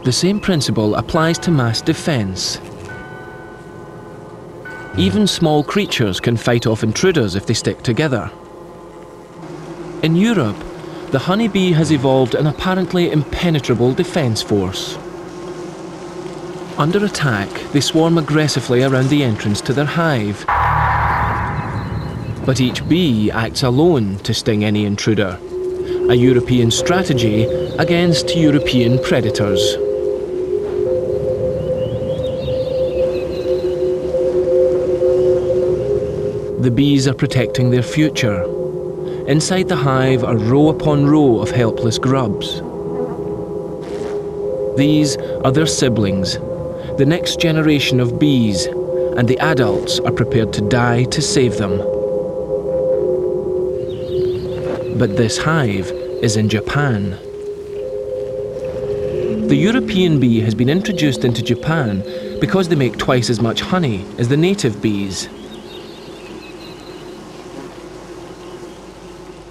The same principle applies to mass defense. Even small creatures can fight off intruders if they stick together. In Europe, the honeybee has evolved an apparently impenetrable defense force. Under attack, they swarm aggressively around the entrance to their hive. But each bee acts alone to sting any intruder, a European strategy against European predators. The bees are protecting their future. Inside the hive are row upon row of helpless grubs. These are their siblings, the next generation of bees, and the adults are prepared to die to save them. But this hive is in Japan. The European bee has been introduced into Japan because they make twice as much honey as the native bees.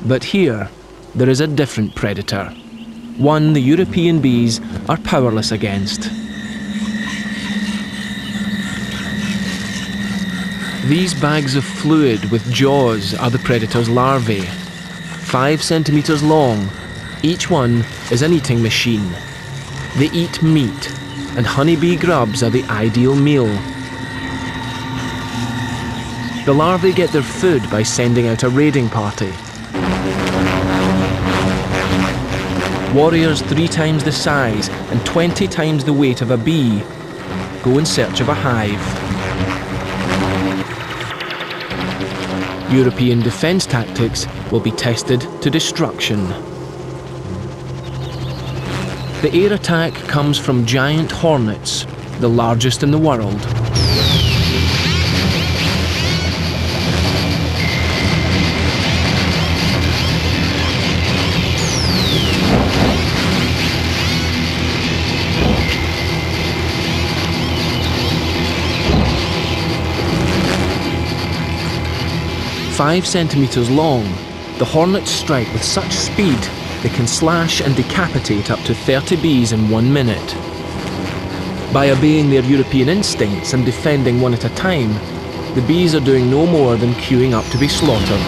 But here, there is a different predator, one the European bees are powerless against. These bags of fluid with jaws are the predator's larvae. 5 centimeters long, each one is an eating machine. They eat meat, and honeybee grubs are the ideal meal. The larvae get their food by sending out a raiding party. Warriors 3 times the size and 20 times the weight of a bee go in search of a hive. European defense tactics will be tested to destruction. The air attack comes from giant hornets, the largest in the world. Five centimeters long, the hornets strike with such speed they can slash and decapitate up to 30 bees in 1 minute. By obeying their European instincts and defending one at a time, the bees are doing no more than queuing up to be slaughtered.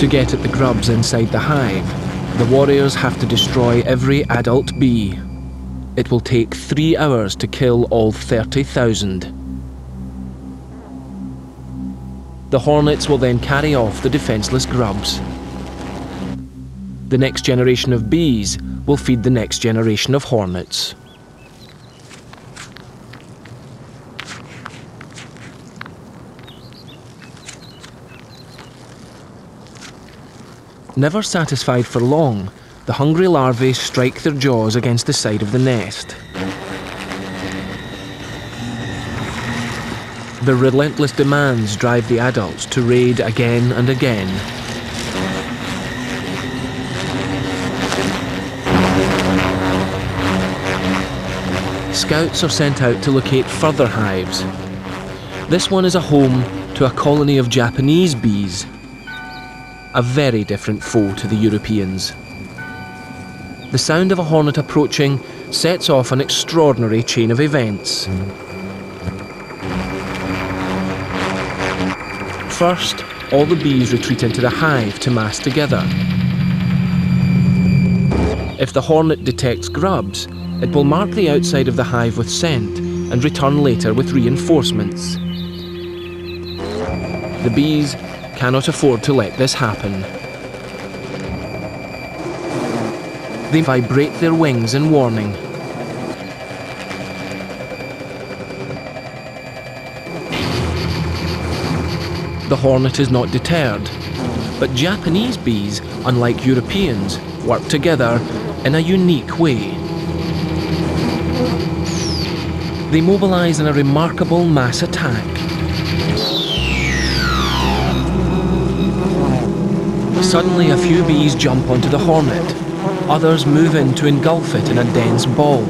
To get at the grubs inside the hive, the warriors have to destroy every adult bee. It will take 3 hours to kill all 30,000. The hornets will then carry off the defenseless grubs. The next generation of bees will feed the next generation of hornets. Never satisfied for long, the hungry larvae strike their jaws against the side of the nest. Their relentless demands drive the adults to raid again and again. Scouts are sent out to locate further hives. This one is a home to a colony of Japanese bees, a very different foe to the Europeans. The sound of a hornet approaching sets off an extraordinary chain of events. First, all the bees retreat into the hive to mass together. If the hornet detects grubs, it will mark the outside of the hive with scent and return later with reinforcements. The bees cannot afford to let this happen. They vibrate their wings in warning. The hornet is not deterred, but Japanese bees, unlike Europeans, work together in a unique way. They mobilize in a remarkable mass attack. Suddenly, a few bees jump onto the hornet. Others move in to engulf it in a dense ball.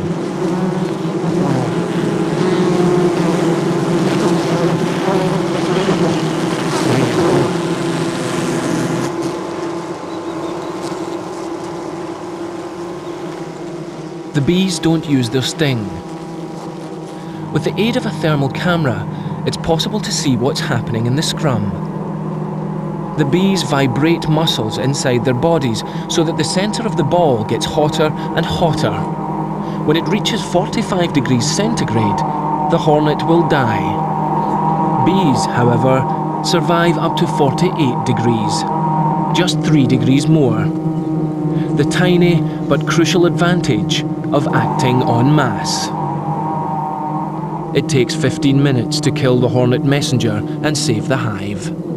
The bees don't use their sting. With the aid of a thermal camera, it's possible to see what's happening in the scrum. The bees vibrate muscles inside their bodies so that the centre of the ball gets hotter and hotter. When it reaches 45 degrees centigrade, the hornet will die. Bees, however, survive up to 48 degrees, just 3 degrees more. The tiny but crucial advantage of acting en masse. It takes 15 minutes to kill the hornet messenger and save the hive.